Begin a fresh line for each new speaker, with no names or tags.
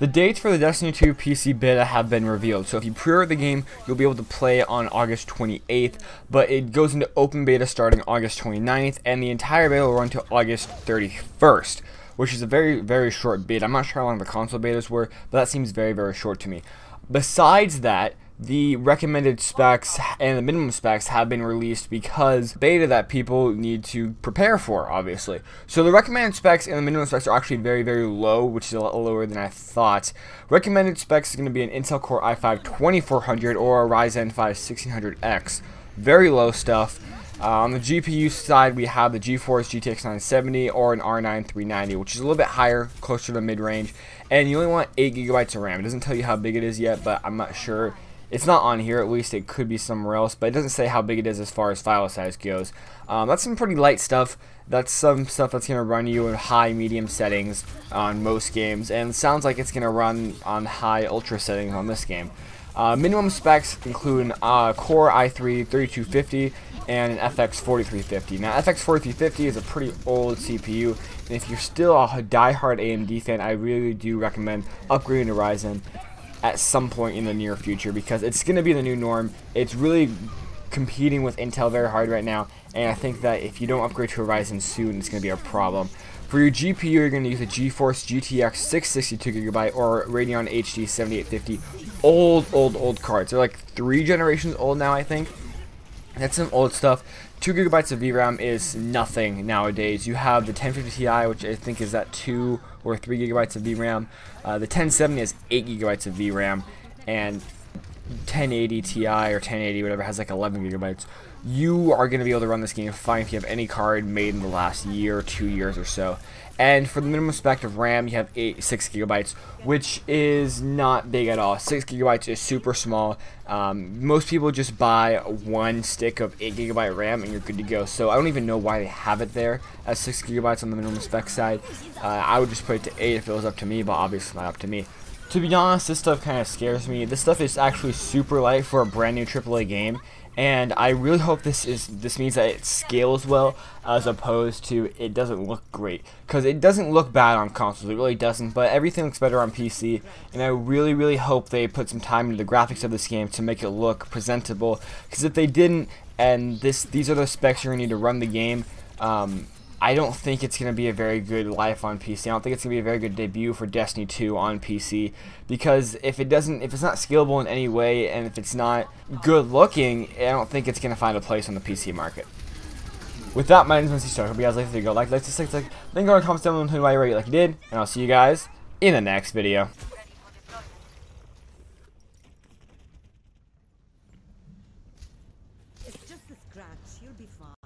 The dates for the Destiny 2 PC beta have been revealed, so if you pre-order the game, you'll be able to play it on August 28th, but it goes into open beta starting August 29th, and the entire beta will run to August 31st, which is a very short beta. I'm not sure how long the console betas were, but that seems very short to me. Besides that, the recommended specs and the minimum specs have been released because beta that people need to prepare for, obviously. So the recommended specs and the minimum specs are actually very low, which is a lot lower than I thought. Recommended specs is going to be an Intel Core i5-2400 or a Ryzen 5 1600X. Very low stuff. On the GPU side, we have the GeForce GTX 970 or an R9 390, which is a little bit higher, closer to the mid-range. And you only want 8 GB of RAM. It doesn't tell you how big it is yet, but I'm not sure. It's not on here, at least it could be somewhere else, but it doesn't say how big it is as far as file size goes. That's some pretty light stuff. That's some stuff that's going to run you in high, medium settings on most games, and it sounds like it's going to run on high, ultra settings on this game. Minimum specs include an Core i3-3250 and an FX 4350. Now, FX 4350 is a pretty old CPU, and if you're still a die-hard AMD fan, I really do recommend upgrading to Ryzen at some point in the near future, because it's going to be the new norm. It's really competing with Intel very hard right now, and I think that if you don't upgrade to a Ryzen soon, it's going to be a problem. For your GPU, you're going to use a GeForce GTX 662GB or Radeon HD 7850. Old cards. They're like 3 generations old now, I think. That's some old stuff. 2 GB of VRAM is nothing nowadays. You have the 1050 Ti, which I think is at 2 or 3 GB of VRAM. The 1070 has 8 GB of VRAM, and 1080 Ti or 1080 whatever has like 11 GB. You are going to be able to run this game fine if you have any card made in the last year or 2 years or so. And for the minimum spec of RAM, you have 6 GB, which is not big at all. 6 GB is super small. Most people just buy one stick of 8 GB RAM and you're good to go. So I don't even know why they have it there at 6 GB on the minimum spec side. I would just put it to 8 if it was up to me, but obviously not up to me. To be honest, this stuff kind of scares me. This stuff is actually super light for a brand new AAA game, and I really hope this means that it scales well, as opposed to it doesn't look great, because it doesn't look bad on consoles, it really doesn't, but everything looks better on PC, and I really hope they put some time into the graphics of this game to make it look presentable, because if they didn't, and these are the specs you're going to need to run the game, I don't think it's going to be a very good life on PC. I don't think it's going to be a very good debut for Destiny 2 on PC, because if it's not scalable in any way, and if it's not good looking, I don't think it's going to find a place on the PC market. With that, my name is Mr. Stark. Hope you guys like the video. Like, then go in the comments down below and tell me why you rate it like you did, and I'll see you guys in the next video.
It's just a scratch. You'll be fine.